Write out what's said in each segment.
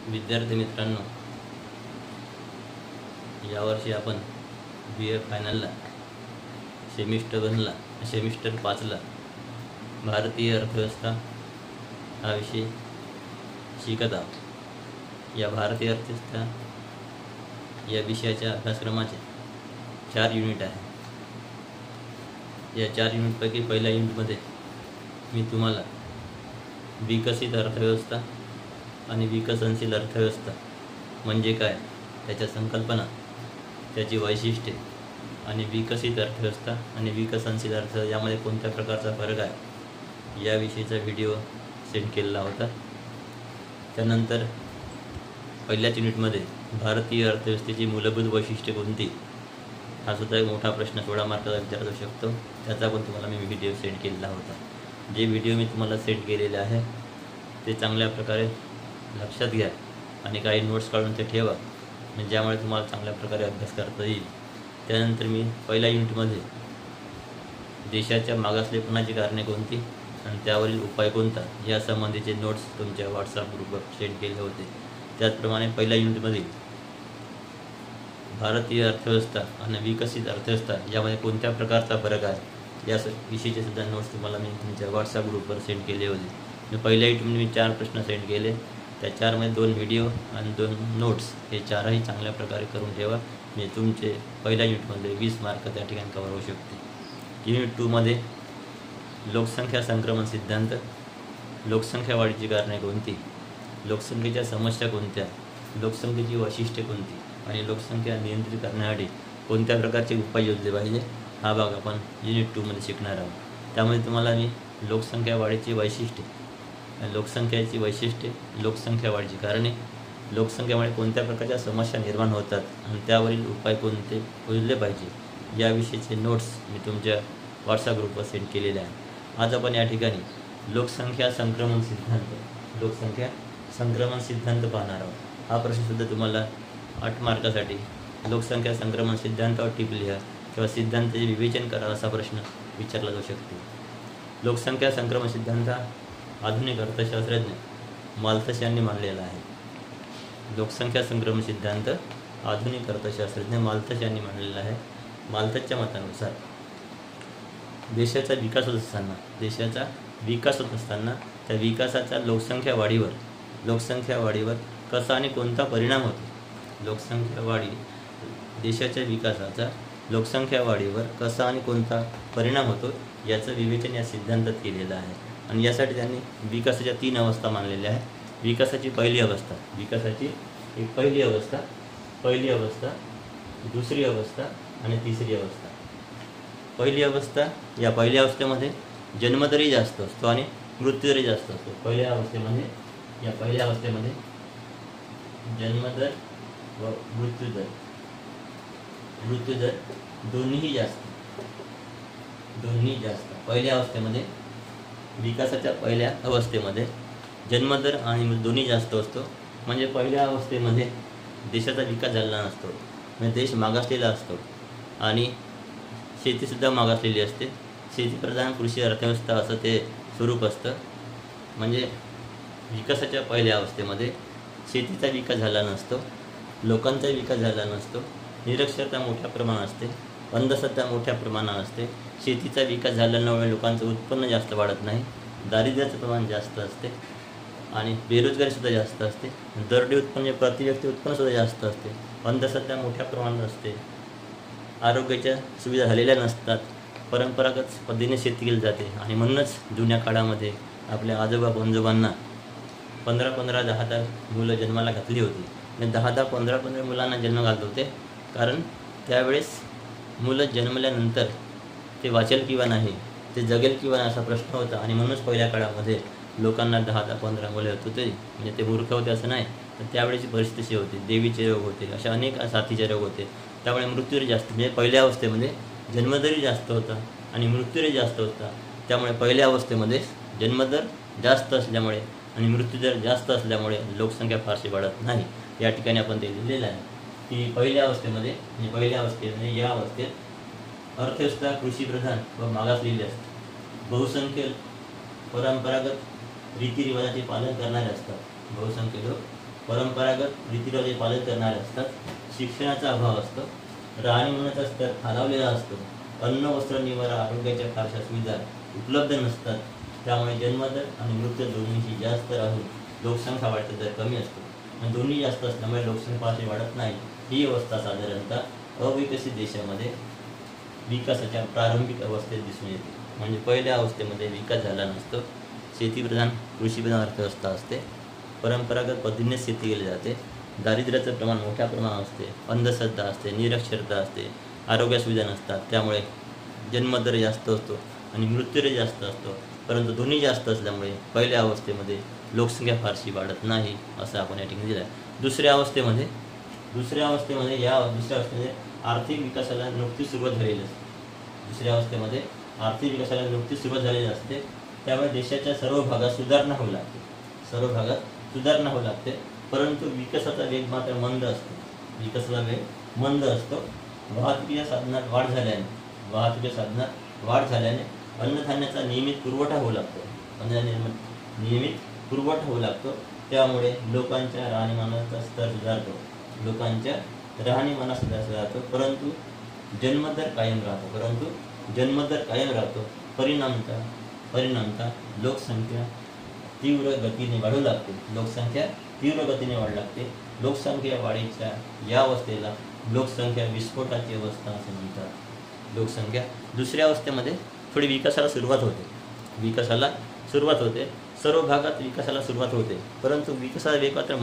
विद्यार्थी मित्रांनो, यावर्षी आपण BA फायनलला सेमिस्टर 5ला भारतीय अर्थव्यवस्था हा विषय शिकत आहोत। या भारतीय अर्थव्यवस्था या विषयाच्या अभ्यासक्रमाचे 4 युनिट आहे। या 4 युनिटपैकी पहिल्या युनिटमध्ये मी तुम्हाला विकसित अर्थव्यवस्था आणि विकसनशील अर्थव्यवस्था म्हणजे काय, त्याच्या संकल्पना, त्याची वैशिष्ट्ये आणि विकसित अर्थव्यवस्था आणि विकसनशील अर्थव्यवस्था यामध्ये कोणत्या प्रकारचा फरक आहे याविषयीचा व्हिडिओ सेंड केलेला होता। त्यानंतर पहिल्याच युनिटमध्ये भारतीय अर्थव्यवस्थेची मूलभूत वैशिष्ट्ये कोणती, हा सुद्धा एक मोठा प्रश्न 16 मार्काचा विचारला जाऊ शकतो। त्याचा पण तुम्हाला मी व्हिडिओ सेंड केलेला होता। जे व्हिडिओ मी तुम्हाला सेंड केलेले आहे ते चांगल्या प्रकारे लक्षात घ्या आणि काही नोट्स काढून ते ठेवा, म्हणजे ज्यामुळे तुम्हाला चांगल्या प्रकारे अभ्यास करता येईल। त्यानंतर मी पहिल्या युनिटमध्ये देशाच्या मागासलेपणाची कारणे कोणती आणि त्यावरील उपाय कोणता यासंबंधीचे नोट्स तुमच्या व्हॉट्सअप ग्रुपवर सेंड केले होते। त्याचप्रमाणे पहिल्या युनिटमध्ये भारतीय अर्थव्यवस्था आणि विकसित अर्थव्यवस्था यामध्ये कोणत्या प्रकारचा फरक आहे या विषयीचे सुद्धा नोट्स तुम्हाला मी तुमच्या व्हॉट्सअप ग्रुपवर सेंड केले होते। मी पहिल्या युनिटमध्ये 4 प्रश्न सेंड केले, त्या 4मध्ये 2 व्हिडिओ आणि 2 नोट्स, हे 4ही चांगल्या प्रकारे करून ठेवा, म्हणजे तुमचे पहिल्या युनिटमध्ये 20 मार्क त्या ठिकाणी कव्हर होऊ शकते। युनिट 2मध्ये लोकसंख्या संक्रमण सिद्धांत, लोकसंख्या वाढीची कारणे कोणती, लोकसंख्येच्या समस्या कोणत्या, लोकसंख्येची वैशिष्ट्ये कोणती आणि लोकसंख्या नियंत्रित करण्यासाठी कोणत्या प्रकारचे उपाय योजले पाहिजे, हा भाग आपण युनिट 2मध्ये शिकणार आहोत। त्यामध्ये तुम्हाला मी लोकसंख्या वाढीची वैशिष्ट्ये, लोकसंख्येची वैशिष्ट्ये, लोकसंख्या वाढीची कारणे, लोकसंख्येमुळे कोणत्या प्रकारच्या समस्या निर्माण होतात आणि त्यावरील उपाय कोणते योजले पाहिजे याविषयीचे नोट्स मी तुमच्या व्हॉट्सअप ग्रुपवर सेंड केलेले आहे। आज आपण या ठिकाणी लोकसंख्या संक्रमण सिद्धांत पाहणार आहोत। हा प्रश्नसुद्धा तुम्हाला 8 मार्कासाठी लोकसंख्या संक्रमण सिद्धांतावर टिप लिहा किंवा सिद्धांताचे विवेचन करा असा प्रश्न विचारला जाऊ शकतो। लोकसंख्या संक्रमण सिद्धांत आधुनिक अर्थशास्त्रज्ञ माल्थस यांनी मांडलेला आहे। लोकसंख्या संक्रमण सिद्धांत आधुनिक अर्थशास्त्रज्ञ माल्थस यांनी मांडलेला आहे। माल्थसच्या मतानुसार देशाचा विकास होत असताना त्या विकासाचा लोकसंख्या वाढीवर कसा आणि कोणता परिणाम होतो, देशाच्या विकासाचा लोकसंख्या वाढीवर कसा आणि कोणता परिणाम होतो याचं विवेचन या सिद्धांतात केलेलं आहे। आणि यासाठी त्यांनी विकासाच्या 3 अवस्था मानलेल्या आहेत। विकासाची पहिली अवस्था, दुसरी अवस्था आणि तिसरी अवस्था। पहिली अवस्थेमध्ये जन्मदरही जास्त असतो आणि मृत्यूदरही जास्त असतो। पहिल्या अवस्थेमध्ये जन्मदर व मृत्यूदर दोन्ही जास्त। पहिल्या अवस्थेमध्ये, विकासाच्या पहिल्या अवस्थेमध्ये जन्मदर आणि दोन्ही जास्त असतो, म्हणजे पहिल्या अवस्थेमध्ये देशाचा विकास झालेला नसतो, म्हणजे देश मागासलेला असतो आणि शेतीसुद्धा मागासलेली असते। शेतीप्रधान कृषी अर्थव्यवस्था असं ते स्वरूप असतं। म्हणजे विकासाच्या पहिल्या अवस्थेमध्ये शेतीचा विकास झाला नसतो, लोकांचा विकास झाला नसतो, निरक्षरता मोठ्या प्रमाणात असते, अंधश्रद्धा मोठ्या प्रमाणात असते, शेतीचा विकास झाल्यामुळे लोकांचं उत्पन्न जास्त वाढत नाही, दारिद्र्याचं प्रमाण जास्त असते आणि बेरोजगारीसुद्धा जास्त असते, दरडी उत्पन्न प्रति व्यक्ती उत्पन्नसुद्धा जास्त असते, अंधश्रद्धा मोठ्या प्रमाणात असते, आरोग्याच्या सुविधा झालेल्या नसतात, परंपरागत पद्धतीने शेती केली जाते। आणि म्हणूनच जुन्या काळामध्ये आपल्या आजोबा पणजोबांना 15-15, 10-10 मुलं जन्माला घातली होती, आणि 10-10, 15-15 मुलांना जन्म घालत होते, कारण त्यावेळेस मुलं जन्मल्यानंतर ते वाचेल किंवा नाही, ते जगेल किंवा नाही असा प्रश्न होता। आणि म्हणूनच पहिल्या काळामध्ये लोकांना 10-10, 15 मुले होत होते, म्हणजे ते मूर्ख होते असं नाही, तर त्यावेळेची परिस्थिती होती, देवीचे रोग होते, अशा अनेक साथीचे रोग होते, त्यामुळे मृत्यूदर जास्त, म्हणजे पहिल्या अवस्थेमध्ये जन्मदरही जास्त होता आणि मृत्यूदर जास्त होता। त्यामुळे पहिल्या अवस्थेमध्ये जन्मदर जास्त असल्यामुळे आणि मृत्यूदर जास्त असल्यामुळे लोकसंख्या फारशी वाढत नाही। या ठिकाणी आपण ते लिहिलेलं आहे की पहिल्या अवस्थेमध्ये या अवस्थेत अर्थव्यवस्था कृषीप्रधान व मागासलेली असते। बहुसंख्य परंपरागत रीतिरिवाजाचे पालन करणारे असतात। बहुसंख्य लोक परंपरागत रीतिरिवाज पालन करणारे असतात, शिक्षणाचा अभाव असतो, राहणीमानाचा स्तर खालावलेला असतो, अन्न वस्त्र निवारा आरोग्याच्या फारशा सुविधा उपलब्ध नसतात, त्यामुळे जन्मदर आणि मृत्यू दोन्हीशी जास्त राहून लोकसंख्या वाढीचा दर कमी असतो. आणि दोन्ही जास्त असल्यामुळे लोकसंख्या फारशी वाढत नाही. ही अवस्था साधारणतः अविकसित देशामध्ये विकासाच्या प्रारंभिक अवस्थेत दिसून येते. म्हणजे पहिल्या अवस्थेमध्ये विकास झाला नसतो. शेतीप्रधान कृषीप्रधान अर्थव्यवस्था असते, परंपरागत पद्धतीने शेती केली जाते, दारिद्र्याचं प्रमाण मोठ्या प्रमाणात असते, अंधश्रद्धा असते, निरक्षरता असते, आरोग्य सुविधा नसतात, त्यामुळे जन्मदर जास्त असतो आणि मृत्यूदर जास्त असतो. परंतु दोन्ही जास्त असल्यामुळे पहिल्या अवस्थेमध्ये लोकसंख्या फारशी वाढत नाही असं आपण या ठिकाणी दिलं आहे. दुसऱ्या अवस्थेमध्ये आर्थिक विकासाला नुकतीच सुरुवात झालेली असते. दुसऱ्या अवस्थेमध्ये आर्थिक विकासाला नुकतीच सुरुवात झालेली असते, त्यामुळे देशाच्या सर्व भागात सुधारणा होऊ लागते. परंतु विकासाचा वेग मात्र मंद असतो. वाहतुकीच्या साधनात वाढ झाल्याने अन्नधान्याचा नियमित पुरवठा होऊ लागतो. त्यामुळे लोकांच्या राहणीमानाचा स्तर सुधारतो. परंतु जन्मदर कायम राहतो. परिणामतः लोकसंख्या तीव्र गतीने वाढू लागते. लोकसंख्या वाढीच्या या अवस्थेला लोकसंख्या विस्फोटाची अवस्था असे म्हणतात. दुसऱ्या अवस्थेमध्ये थोडी विकासाला सुरुवात होते. सर्व भागात विकासाला सुरुवात होते, परंतु विकासाचा वेग मात्र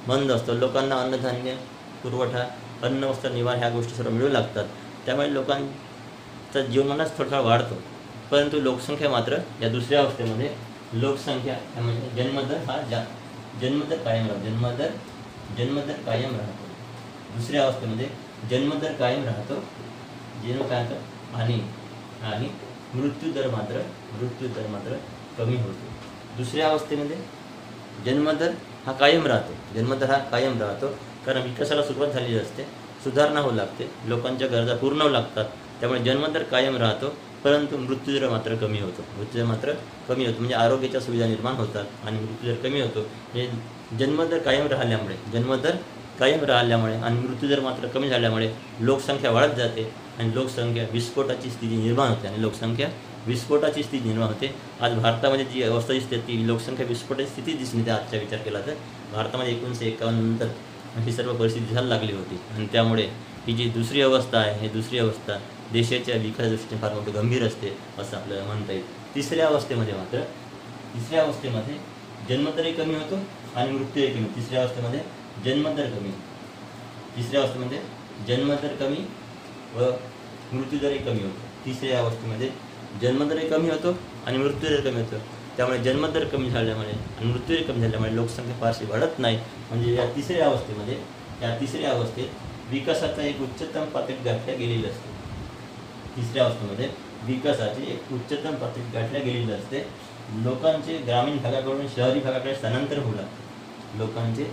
मंद असतो. लोकांना अन्नधान्य पुरवठा, अन्न वस्त्र निवारा ह्या गोष्टी सर्व मिळू लागतात, त्यामुळे लोकांचा जीवनमानच थोडा वाढतो. परंतु लोकसंख्या मात्र या दुसऱ्या अवस्थेमध्ये म्हणजे जन्मदर कायम राहतो. दुसऱ्या अवस्थेमध्ये जन्मदर कायम राहतो आणि मृत्यूदर मात्र कमी होतो. दुसऱ्या अवस्थेमध्ये जन्मदर हा कायम राहतो कारण विकासाला सुरुवात झालेली असते, सुधारणा होऊ लागते, लोकांच्या गरजा पूर्ण होऊ लागतात, त्यामुळे जन्मदर कायम राहतो. परंतु मृत्यूदर मात्र कमी होतो. म्हणजे आरोग्याच्या सुविधा निर्माण होतात आणि मृत्यूदर कमी होतो. म्हणजे जन्मदर कायम राहिल्यामुळे आणि मृत्यूदर मात्र कमी झाल्यामुळे लोकसंख्या वाढत जाते आणि लोकसंख्या विस्फोटाची स्थिती निर्माण होते. आज भारतामध्ये जी अवस्था दिसते ती लोकसंख्या विस्फोटाची स्थिती दिसून येते. आजचा विचार केला तर भारतामध्ये 1951 नंतर ही सर्व परिस्थिती दिसायला लागली होती आणि त्यामुळे ही जी दुसरी अवस्था आहे, ही दुसरी अवस्था देशाच्या विकास दृष्टीने फार मोठी गंभीर असते असं आपल्याला म्हणता येईल. तिसऱ्या अवस्थेमध्ये जन्मदरही कमी होतो आणि मृत्यूही कमी. तिसऱ्या अवस्थेमध्ये जन्मदर कमी व मृत्यूदरही कमी होतो. तिसऱ्या अवस्थेमध्ये जन्मदरही कमी होतो आणि मृत्यूदर कमी होतो, त्यामुळे जन्मदर कमी झाल्यामुळे आणि मृत्यूदर कमी झाल्यामुळे लोकसंख्या फारशी वाढत नाही. म्हणजे या तिसऱ्या अवस्थेत विकासाचा एक उच्चतम पातळी गाठल्या गेलेली असते. तिसऱ्या अवस्थेमध्ये विकासाची एक उच्चतम पातळी गाठल्या गेलेली असते. लोकांचे ग्रामीण भागाकडून शहरी भागाकडे स्थानांतर होऊ लागते. म्हणजे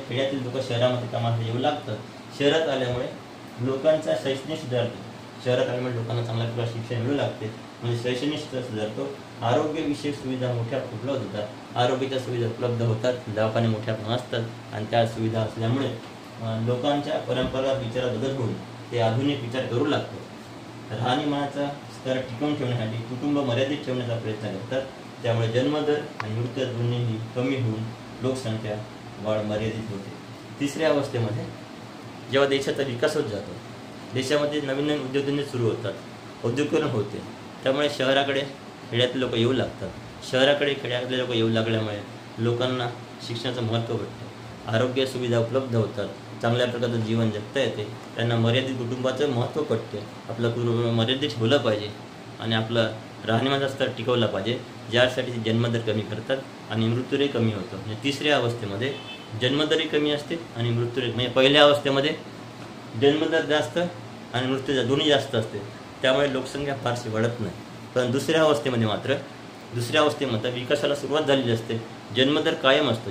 खेड्यातील लोक शहरामध्ये कामाला येऊ लागतात. शहरात आल्यामुळे लोकांचा शैक्षणिक सुधारतो. लोकांना चांगल्या प्रकारे शिक्षण मिळू लागते, म्हणजे शैक्षणिक सुधारतो. आरोग्यविषयक सुविधा मोठ्या उपलब्ध होतात. आरोग्याच्या सुविधा उपलब्ध होतात, दवाखाने मोठ्या प्रमाणात असतात आणि त्या सुविधा असल्यामुळे लोकांच्या परंपरागत विचारात बदल होऊन ते आधुनिक विचार करू लागतात. राहणीमानाचा स्तर टिकवून ठेवण्यासाठी कुटुंब मर्यादित ठेवण्याचा प्रयत्न करतात, त्यामुळे जन्मदर आणि मृत्यूदर दोन्हीही कमी होऊन लोकसंख्या वाढ मर्यादित होते. तिसऱ्या अवस्थेमध्ये जेव्हा देशाचा विकास होत जातो, देशामध्ये नवीन उद्योगधंदे सुरू होतात, औद्योगिकरण होते, त्यामुळे शहराकडे खेड्यातले लोक येऊ लागतात. खेड्यातले लोक येऊ लागल्यामुळे लोकांना शिक्षणाचं महत्त्व पडतं, आरोग्य सुविधा उपलब्ध होतात, चांगल्या प्रकारचं जीवन जगता येते, त्यांना मर्यादित कुटुंबाचं महत्त्व पडते. आपलं कुटुंब मर्यादित ठेवलं पाहिजे आणि आपलं राहणीमानाचा स्तर टिकवला पाहिजे, ज्यासाठी जन्मदर कमी करतात आणि मृत्यूदरही कमी होतो. म्हणजे तिसऱ्या अवस्थेमध्ये जन्मदरही कमी असते आणि मृत्यूदर, म्हणजे पहिल्या अवस्थेमध्ये जन्मदर जास्त आणि मृत्यूदर दोन्ही जास्त असते, त्यामुळे लोकसंख्या फारशी वाढत नाही. पण दुसऱ्या अवस्थेमध्ये विकासाला सुरुवात झालेली असते. जन्मदर कायम असतो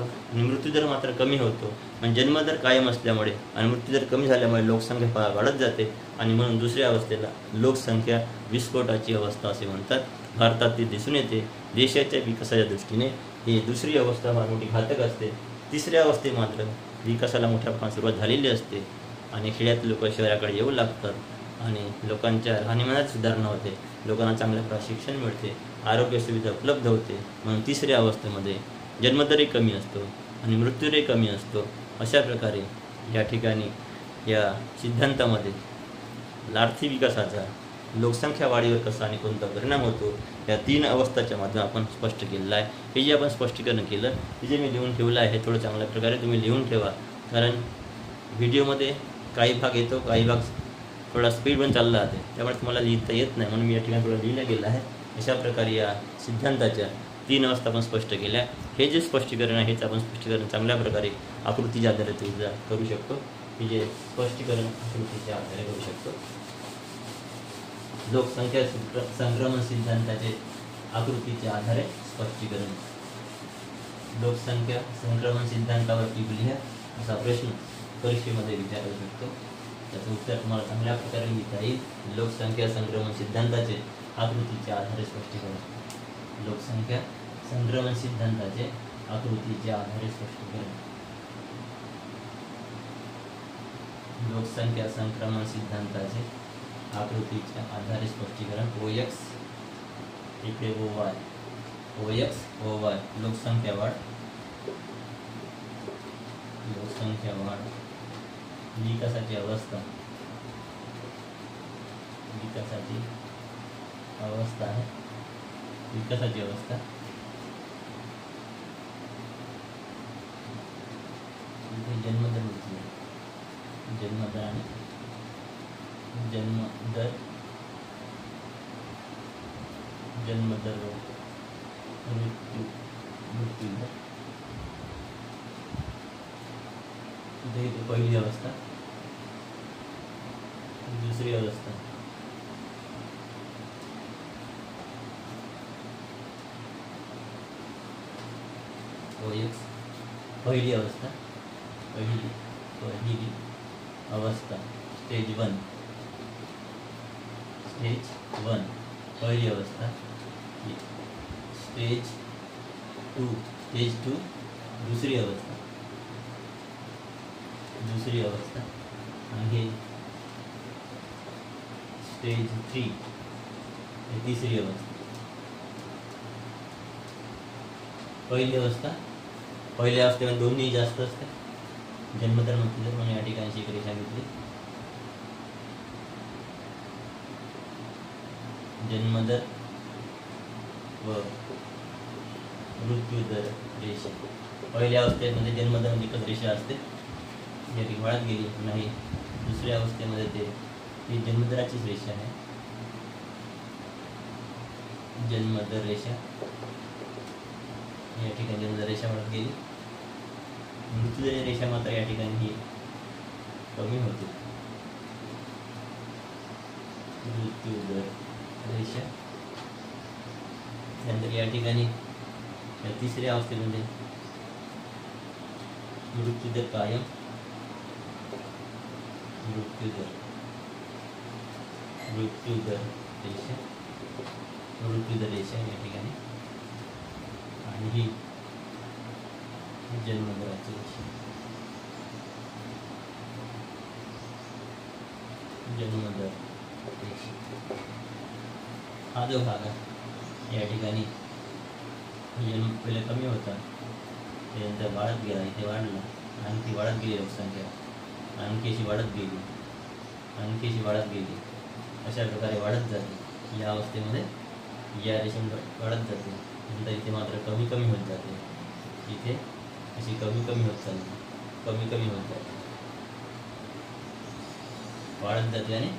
आणि मृत्यूदर मात्र कमी होतो. म्हणजे जन्मदर कायम असल्यामुळे आणि मृत्यूदर कमी झाल्यामुळे लोकसंख्या वाढत जाते आणि म्हणून दुसऱ्या अवस्थेला लोकसंख्या विस्फोटाची अवस्था असे म्हणतात. भारतात ते दिसून येते. देशाच्या विकासाच्या दृष्टीने ही दुसरी अवस्था फार मोठी घातक असते. तिसऱ्या अवस्थेत मात्र विकासाला मोठ्या प्रमाणात सुरुवात झालेली असते आणि खेड्यातील लोक शहराकडे येऊ लागतात आणि लोकांच्या राहणीमानात सुधारणा होते, लोकांना चांगल्या प्रकारे शिक्षण मिळते, आरोग्य सुविधा उपलब्ध होते. म्हणून तिसऱ्या अवस्थेमध्ये जन्मदरही कमी असतो आणि मृत्यूदरही कमी असतो. अशा प्रकारे या ठिकाणी या सिद्धांतामध्ये आर्थिक विकासाचा लोकसंख्या वाढीवर कसा आणि कोणता परिणाम होतो या 3 अवस्थाच्या माध्यमातून आपण स्पष्ट केलेलं आहे. हे जे आपण स्पष्टीकरण केलं ते जे मी लिहून ठेवलं आहे हे थोडं चांगल्या प्रकारे तुम्ही लिहून ठेवा, कारण व्हिडिओमध्ये काही भाग येतो, काही भाग थोडा स्पीड पण चालला जाते, त्यामुळे तुम्हाला लिहिता येत नाही, म्हणून मी या ठिकाणी थोडं लिहिलं गेलं आहे. अशा प्रकारे या सिद्धांताच्या 3 अवस्था आपण स्पष्ट केल्या. हे जे स्पष्टीकरण आहे हेच आपण स्पष्टीकरण चांगल्या प्रकारे आकृतीच्या आधारे करू शकतो. हे जे स्पष्टीकरण आकृतीच्या आधारे करू शकतो. लोकसंख्या संक्रमण सिद्धांताचे आकृतीच्या आधारे स्पष्टीकरण. लोकसंख्या संक्रमण सिद्धांतावरती लिहा असा प्रश्न परीक्षेमध्ये विचारला शकतो. त्याचं उत्तर तुम्हाला चांगल्या प्रकारे लिहिता येईल. लोकसंख्या संक्रमण सिद्धांताचे आकृतीच्या आधारे स्पष्टीकरण. लोकसंख्या संक्रमण सिद्धांताचे आकृतीच्या आधारे स्पष्टीकरण. लोकसंख्या संक्रमण सिद्धांताचे आकृतीच्या आधारे स्पष्टीकरण. OX इकडे OY, OX OY लोकसंख्या वाढ, लोकसंख्या वाढ, विकासाची अवस्था, विकासाची अवस्था आहे, विकासाची अवस्था, जन्मदर मृत्यू, जन्मदर आणि जन्मदर, जन्मदर मृत्यू, मृत्यूदर. इथे पहिली अवस्था, दुसरी अवस्था, OX पहिली अवस्था, पहिली अवस्था स्टेज 1, स्टेज 1 पहिली अवस्था. स्टेज 2, स्टेज 2 दुसरी अवस्था, दुसरी अवस्था. आणि स्टेज 3 तिसरी अवस्था. पहिली अवस्था, पहिल्या अवस्थेमध्ये दोन्ही जास्त असते, जन्मदर मृत्यूदर, म्हणून या ठिकाणी एक रेषा घेतली. जन्मदर व मृत्यूदर रेषा. पहिल्या अवस्थेमध्ये जन्मदर म्हणजे एकच रेषा असते, या ठिकाणी वाढत गेली नाही. दुसऱ्या अवस्थेमध्ये ही जन्मदराचीच रेषा आहे, जन्मदर रेषा. या ठिकाणी जन्मदर रेषा वाढत गेली. मृत्यूदर रेषा मात्र या ठिकाणी ही कमी होते. मृत्यूदर रेषा. त्यानंतर या ठिकाणी या तिसऱ्या अवस्थेमध्ये मृत्यूदर कायम, मृत्यूदर, मृत्यूदर रेषा, मृत्यूदर रेषा या ठिकाणी. आणि ही जन्मदराची रेषा, जन्मदर रेषा. हा जो भाग आहे या ठिकाणी जन्म पहिले कमी होता, त्यानंतर वाढत गेला, इथे वाढला, आणखी वाढत गेली लोकसंख्या, आणखी अशी वाढत गेली, आणखी अशी वाढत गेली. अशा प्रकारे वाढत जाते. या अवस्थेमध्ये या रेषेमध्ये वाढत जाते, नंतर इथे मात्र कमी कमी होत जाते. इथे अशी कमी कमी होत चालते, कमी कमी होत जाते, वाढत जाते आणि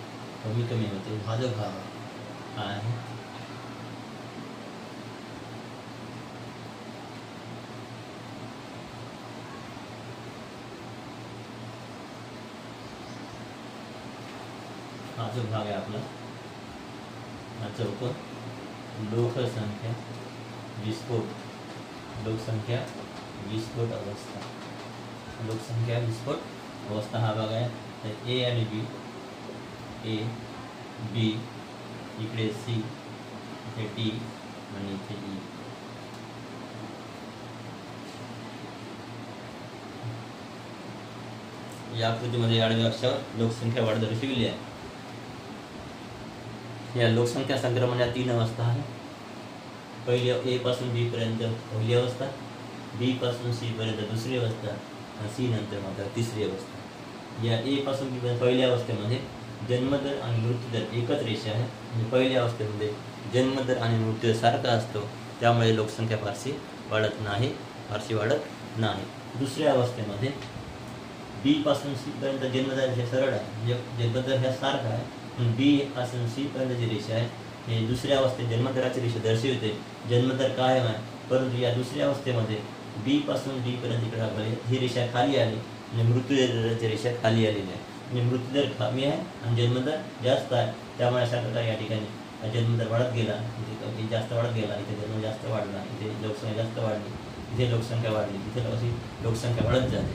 कमी कमी होते. हा जो भाग आहे हा जो भाग आहे आपला, हा चौकोन लोकसंख्या विस्फोट, लोकसंख्या विस्फोट अवस्था, लोकसंख्या विस्फोट अवस्था हा भाग आहे. तर A आणि B, A B इकडे C, इथे टी आणि इथे ई. या आकृतीमध्ये आडव्या अक्षावर लोकसंख्या वाढ दर्शविली आहे. या लोकसंख्या संक्रमणाच्या 3 अवस्था आहे. पहिली ए पासून बी पर्यंत पहिली अवस्था, बी पासून सी पर्यंत दुसरी अवस्था आणि सी नंतर मात्र तिसरी अवस्था. या ए पासून बी पर्यंत पहिल्या अवस्थेमध्ये जन्मदर आणि मृत्यूदर एकच रेषा आहे. म्हणजे पहिल्या अवस्थेमध्ये जन्मदर आणि मृत्यूदर सारखा असतो, त्यामुळे लोकसंख्या फारशी वाढत नाही. दुसऱ्या अवस्थेमध्ये बी पासून सी पर्यंत जन्मदर हे सरळ आहे, म्हणजे जन्मदर ह्या सारखा आहे. बी पासून सी पर्यंत जी रेषा आहे हे दुसऱ्या अवस्थेत जन्मदराची रेषा दर्शवते. जन्मदर कायम आहे, परंतु या दुसऱ्या अवस्थेमध्ये बी पासून डी पर्यंत इकडे ही रेषा खाली आली आणि मृत्यूदराची रेषा खाली आलेली आहे. म्हणजे मृत्यूदर कमी आहे आणि जन्मदर जास्त आहे, त्यामुळे अशा प्रकारे या ठिकाणी जन्मदर वाढत गेला, इथे जास्त वाढत गेला, इथे जन्म जास्त वाढला, इथे लोकसंख्या जास्त वाढली, इथे लोकसंख्या वाढली, इथे अशी लोकसंख्या वाढत जाते.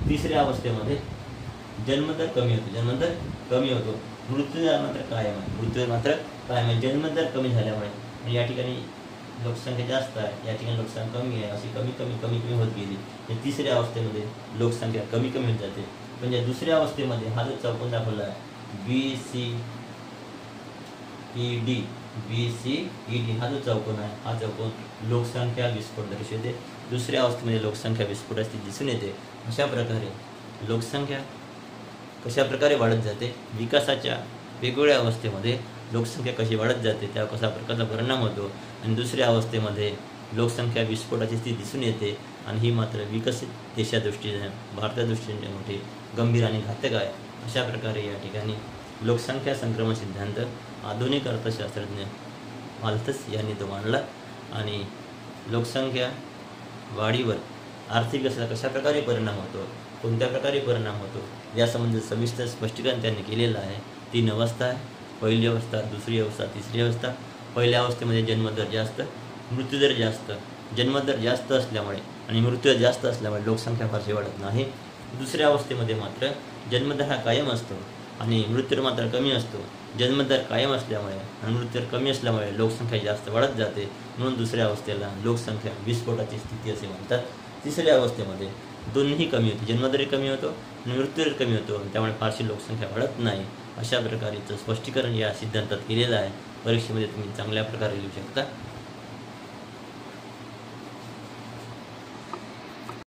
तिसऱ्या अवस्थेमध्ये जन्मदर कमी होतो, मृत्यूदर मात्र कायम आहे. जन्मदर कमी झाल्यामुळे या ठिकाणी लोकसंख्या जास्त आहे, या ठिकाणी लोकसंख्या कमी आहे, अशी कमी होत गेली. तिसऱ्या अवस्थेमध्ये लोकसंख्या कमी होत जाते. म्हणजे दुसऱ्या अवस्थेमध्ये हा जो चौकोन दाखवला आहे बी सी ई डी हा जो चौकोन आहे, हा चौकोन लोकसंख्या विस्फोट दर्शवते. दुसऱ्या अवस्थेमध्ये लोकसंख्या विस्फोटाची दिसून येते. अशा प्रकारे लोकसंख्या कशा प्रकारे वाढत जाते, विकासाच्या वेगवेगळ्या अवस्थेमध्ये लोकसंख्या कशी वाढत जाते, त्यावर कसा प्रकारचा परिणाम होतो, आणि दुसऱ्या अवस्थेमध्ये लोकसंख्या विस्फोटाची स्थिती दिसून येते. आणि ही मात्र विकसित देशादृष्टीने भारता दृष्टीने मोठी गंभीर आणि घातक आहे. अशा प्रकारे या ठिकाणी लोकसंख्या संक्रमण सिद्धांत आधुनिक अर्थशास्त्रज्ञ माल्थस यांनी तो मांडला. आणि लोकसंख्या वाढीवर आर्थिक व्यवस्थेचा कशा प्रकारे परिणाम होतो, कोणत्या प्रकारे परिणाम होतो यासंबंधी सविस्तर स्पष्टीकरण त्यांनी केलेलं आहे. 3 अवस्था आहे, पहिली अवस्था, दुसरी अवस्था, तिसरी अवस्था. पहिल्या अवस्थेमध्ये जन्मदर जास्त, मृत्यूदर जास्त. जन्मदर जास्त असल्यामुळे आणि मृत्यूदर जास्त असल्यामुळे लोकसंख्या फारशी वाढत नाही. दुसऱ्या अवस्थेमध्ये मात्र जन्मदर हा कायम असतो आणि मृत्यूदर मात्र कमी असतो. जन्मदर कायम असल्यामुळे आणि मृत्यूदर कमी असल्यामुळे लोकसंख्या जास्त वाढत जाते, म्हणून दुसऱ्या अवस्थेला लोकसंख्या विस्फोटाची स्थिती असे म्हणतात. तिसऱ्या अवस्थेमध्ये दोन्ही कमी होते, जन्मदरही कमी होतो आणि मृत्यूदर कमी होतो, त्यामुळे फारशी लोकसंख्या वाढत नाही. अशा प्रकारेचं स्पष्टीकरण या सिद्धांतात केलेलं आहे. परीक्षेमध्ये तुम्ही चांगल्या प्रकारे लिहू शकता.